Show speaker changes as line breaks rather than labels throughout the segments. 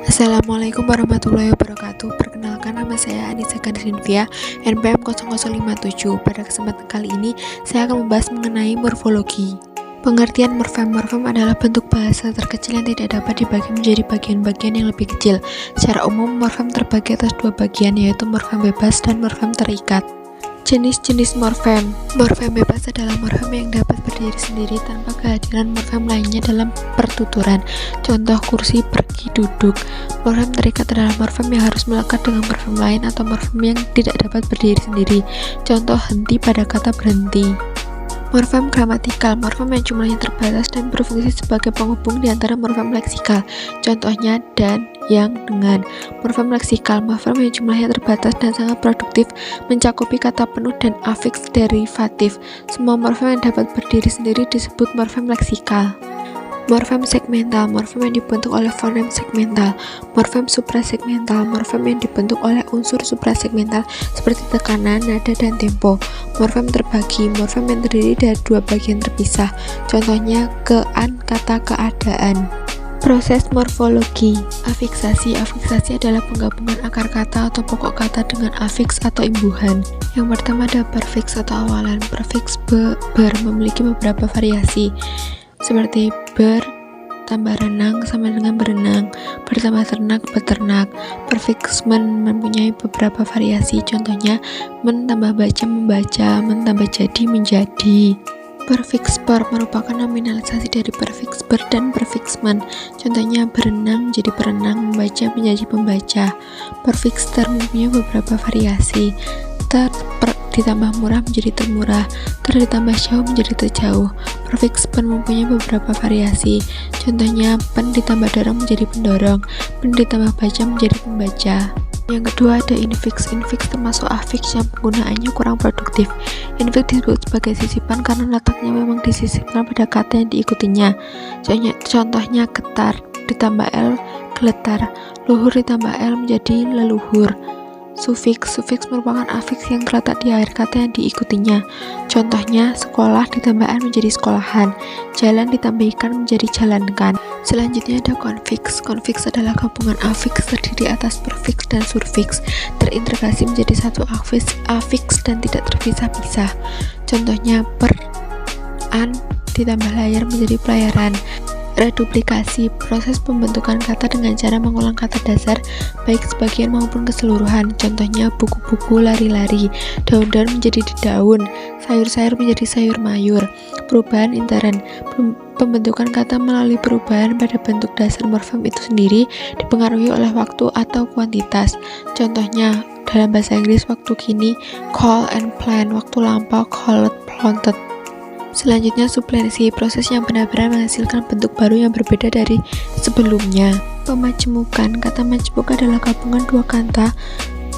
Assalamualaikum warahmatullahi wabarakatuh. Perkenalkan, nama saya Anissa Kansinvia, NPM 0057. Pada kesempatan kali ini, saya akan membahas mengenai morfologi. Pengertian morfem. Morfem adalah bentuk bahasa terkecil yang tidak dapat dibagi menjadi bagian-bagian yang lebih kecil. Secara umum, morfem terbagi atas dua bagian, yaitu morfem bebas dan morfem terikat. Jenis-jenis morfem. Morfem bebas adalah morfem yang dapat berdiri sendiri tanpa kehadiran morfem lainnya dalam pertuturan. Contoh kursi, pergi, duduk. Morfem terikat adalah morfem yang harus melekat dengan morfem lain atau morfem yang tidak dapat berdiri sendiri. Contoh henti pada kata berhenti. Morfem gramatikal, morfem yang jumlahnya terbatas dan berfungsi sebagai penghubung di antara morfem leksikal. Contohnya dan, yang, dengan. Morfem leksikal, morfem yang jumlahnya terbatas dan sangat produktif, mencakupi kata penuh dan afiks derivatif. Semua morfem yang dapat berdiri sendiri disebut morfem leksikal. Morfem segmental, morfem yang dibentuk oleh fonem segmental. Morfem suprasegmental, morfem yang dibentuk oleh unsur suprasegmental seperti tekanan, nada, dan tempo. Morfem terbagi, morfem yang terdiri dari dua bagian terpisah. Contohnya kata keadaan. Proses morfologi. Afiksasi. Afiksasi adalah penggabungan akar kata atau pokok kata dengan afiks atau imbuhan. Yang pertama ada prefiks atau awalan. Prefiks ber memiliki beberapa variasi, seperti ber tambah renang sama dengan berenang, bertambah ternak, beternak. Prefiks men mempunyai beberapa variasi, contohnya men tambah baca, membaca, men tambah jadi, menjadi. Prefiks per merupakan nominalisasi dari prefiks ber dan prefiks men, contohnya berenang menjadi berenang, membaca menjadi pembaca. Prefiks ter mempunyai beberapa variasi, ditambah murah menjadi termurah, ditambah jauh menjadi terjauh. Prefiks pen mempunyai beberapa variasi, contohnya pen ditambah dorong menjadi pendorong, pen ditambah baca menjadi pembaca. Yang kedua ada infiks. Infiks termasuk afiks yang penggunaannya kurang produktif. Infiks disebut sebagai sisipan karena letaknya memang disisipkan pada kata yang diikutinya. Contohnya getar ditambah l, geletar. Luhur ditambah l menjadi leluhur. Sufiks merupakan afiks yang terletak di akhir kata yang diikutinya. Contohnya sekolah ditambah an menjadi sekolahan, jalan ditambah ikan menjadi jalankan. Selanjutnya ada konfiks. Konfiks adalah gabungan afiks terdiri atas prefiks dan surfiks, terintegrasi menjadi satu afiks dan tidak terpisah-pisah. Contohnya an ditambah layar menjadi pelayaran. Reduplikasi, proses pembentukan kata dengan cara mengulang kata dasar baik sebagian maupun keseluruhan. Contohnya buku-buku, lari-lari, daun-daun menjadi daun, sayur-sayur menjadi sayur mayur. Perubahan intern, pembentukan kata melalui perubahan pada bentuk dasar morfem itu sendiri dipengaruhi oleh waktu atau kuantitas. Contohnya dalam bahasa Inggris waktu kini call and plan, waktu lampau called, planted. Selanjutnya suplensi, proses yang benar-benar menghasilkan bentuk baru yang berbeda dari sebelumnya. Pemajemukan, kata majemuk adalah gabungan dua kata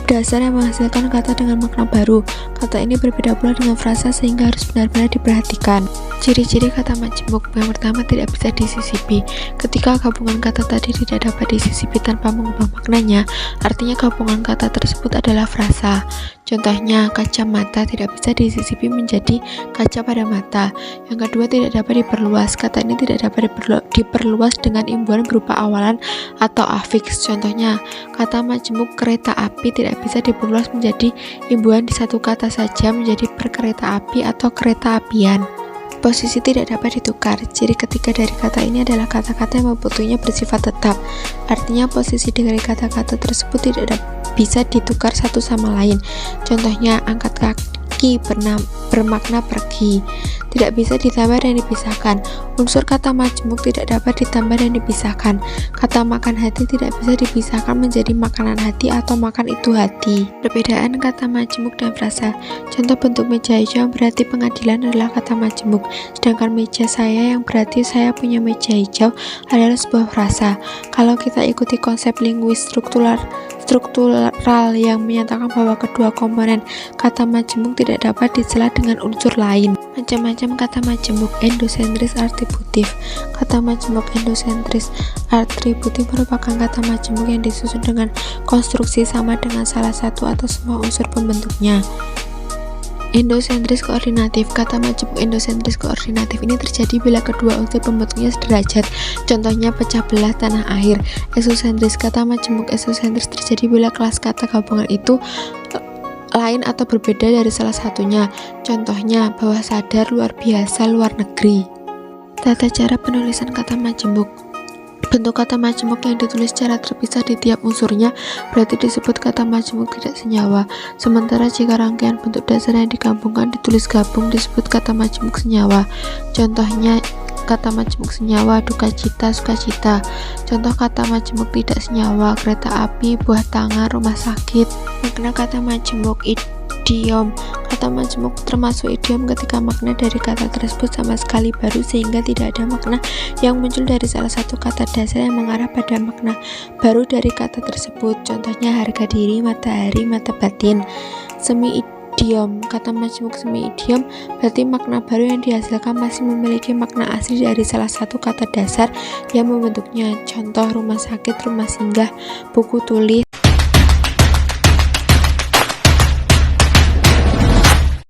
dasar yang menghasilkan kata dengan makna baru. Kata ini berbeda pula dengan frasa sehingga harus benar-benar diperhatikan. Ciri-ciri kata majemuk. Yang pertama, tidak bisa disisipi. Ketika gabungan kata tadi tidak dapat disisipi tanpa mengubah maknanya, artinya gabungan kata tersebut adalah frasa. Contohnya, kacamata tidak bisa disisipi menjadi kaca pada mata. Yang kedua, tidak dapat diperluas. Kata ini tidak dapat diperluas dengan imbuhan berupa awalan atau afiks. Contohnya, kata majemuk kereta api tidak bisa diperluas menjadi imbuhan di satu kata saja menjadi perkereta api atau kereta apian. Posisi tidak dapat ditukar. Ciri ketiga dari kata ini adalah kata-kata yang membutuhnya bersifat tetap. Artinya posisi dari kata-kata tersebut tidak bisa ditukar satu sama lain. Contohnya angkat kaki bermakna pergi, tidak bisa ditambah dan dipisahkan. Unsur kata majemuk tidak dapat ditambah dan dipisahkan. Kata makan hati tidak bisa dipisahkan menjadi makanan hati atau makan itu hati. Perbedaan kata majemuk dan frasa. Contoh bentuk meja hijau yang berarti pengadilan adalah kata majemuk, sedangkan meja saya yang berarti saya punya meja hijau adalah sebuah frasa. Kalau kita ikuti konsep linguis struktural yang menyatakan bahwa kedua komponen kata majemuk tidak dapat dicela dengan unsur lain. Macam-macam kata majemuk. Endosentris atributif. Kata majemuk endosentris atributif merupakan kata majemuk yang disusun dengan konstruksi sama dengan salah satu atau semua unsur pembentuknya. Endosentris koordinatif. Kata majemuk endosentris koordinatif ini terjadi bila kedua unsur pembentuknya sederajat. Contohnya pecah belah tanah air. Eksosentris. Kata majemuk eksosentris terjadi bila kelas kata gabungan itu lain atau berbeda dari salah satunya. Contohnya bawah sadar, luar biasa, luar negeri. Tata cara penulisan kata majemuk. Bentuk kata majemuk yang ditulis secara terpisah di tiap unsurnya berarti disebut kata majemuk tidak senyawa. Sementara jika rangkaian bentuk dasar yang digabungkan ditulis gabung disebut kata majemuk senyawa. Contohnya kata majemuk senyawa duka cita, sukacita. Contoh kata majemuk tidak senyawa kereta api, buah tangan, rumah sakit. Makna kata majemuk idiom. Kata majemuk termasuk idiom ketika makna dari kata tersebut sama sekali baru sehingga tidak ada makna yang muncul dari salah satu kata dasar yang mengarah pada makna baru dari kata tersebut. Contohnya harga diri, matahari, mata batin. Semi idiom. Kata majemuk semi idiom berarti makna baru yang dihasilkan masih memiliki makna asli dari salah satu kata dasar yang membentuknya. Contoh rumah sakit, rumah singgah, buku tulis,